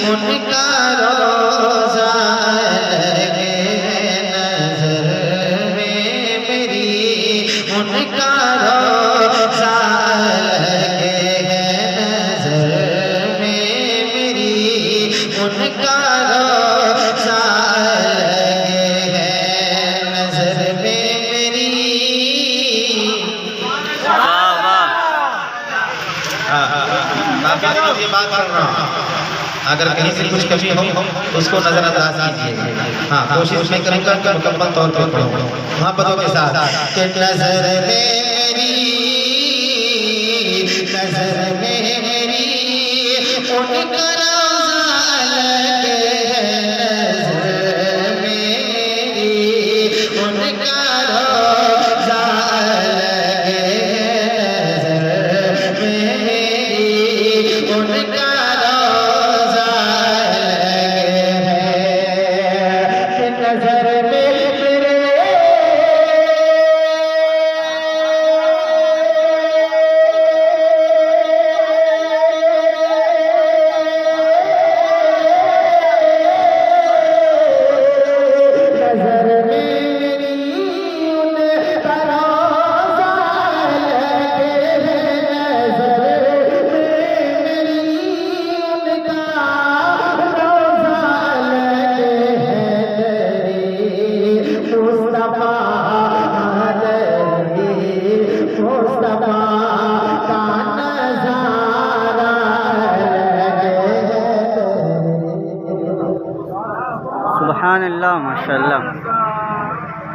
उनका रोज़ा लगे नज़र में मेरी, उनका रोज़ा लगे नज़र में मेरी, उनका रोज़ा लगे नज़र में मेरी। ये बात कर रहा हूँ, अगर कहीं से कुछ कमी हो उसको नजरअंदाज कीजिए। हाँ, कोशिश मैं करूँगा कि मुकम्मल तौर पर पढ़ूँ मोहब्बतों के साथ। कि नजर में मेरी, नजर में मेरी, उनका रोज़ा लगे नजर में मेरी, उनका रोज़ा लगे नजर में मेरी, उनका रोज़ा लगे नजर में मेरे। सुभान अल्लाह, माशाअल्लाह।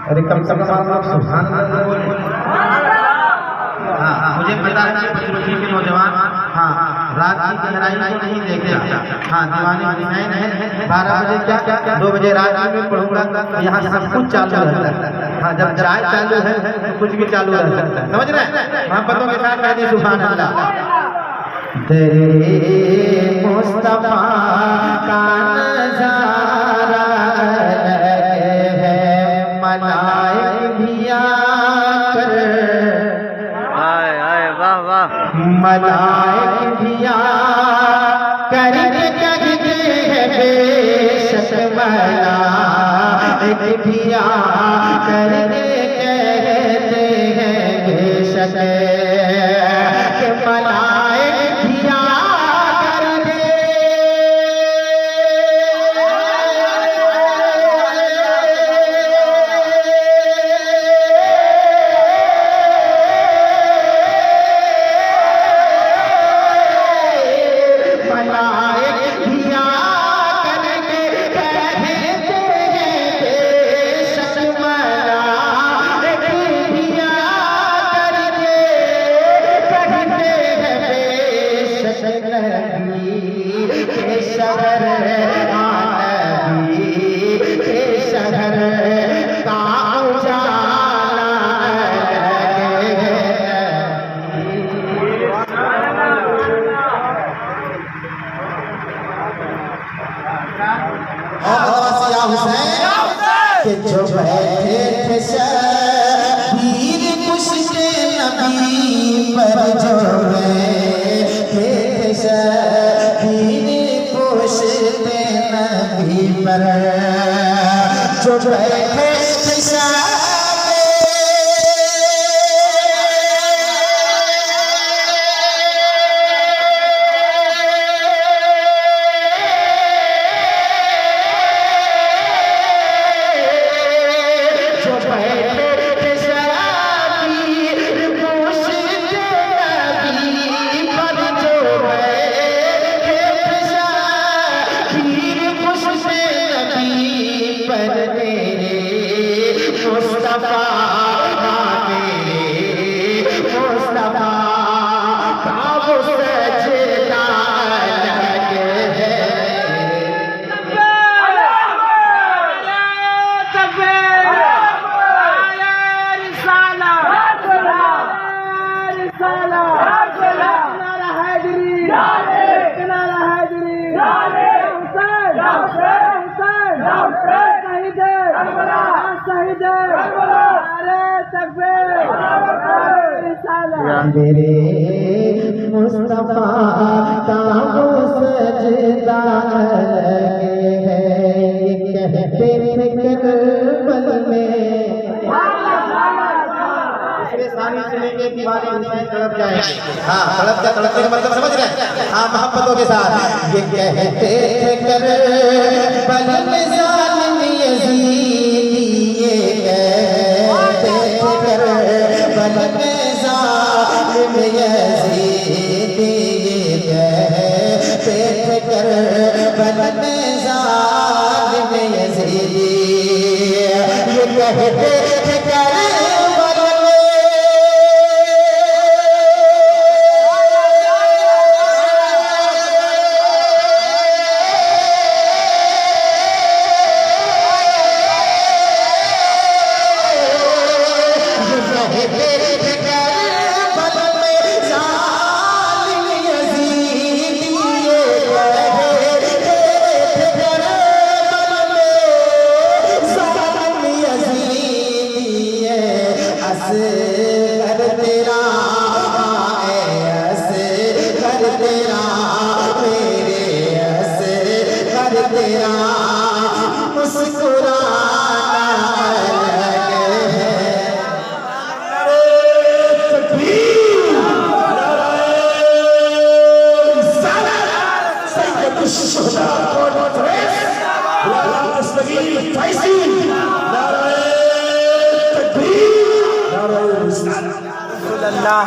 अरे कम से कम आप लोग सुभान अल्लाह बोलो। हाँ, मुझे पता है कि पंचरुखी के नौजवान रात की गहराई को नहीं देखते। दीवाने हुसैन है 12 बजे क्या 2 बजे रात में पढ़ूंगा, यहाँ सब कुछ चालू रहता है। जब चाय चालू है तो कुछ भी चालू रह सकता है, समझ रहे हैं? मोहब्बतों के साथ कह दी सुभान अल्लाह। तेरे मुस्तफा का नज़ारा है, मलाइक भी आकर, आए आए वाह वाह, मलाइक भी आकर कहते हैं बेशक, मलाइक भी आकर कहते हैं बेशक, कि मलाइक भी आकर कि जो बैठे थे शबीर पुश्ते नबी पर, जो बैठे थे शबीर पुश्ते नबी पर, जो बैठे थे मेरे मुस्तफा का वो सजदा दीवाने हुसैन तड़प जाएंगे। हाँ, तड़पते का मतलब समझ रहे हैं? हाँ, मोहब्बतों के साथ ये कहते थे कर बल में जालिम यजीदी, ये कहते थे कर बल में जालिम यजीदी, ये कहते थे कर बल में जालिम यजीदी, ये कहते थे कर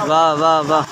वाह वाह वाह।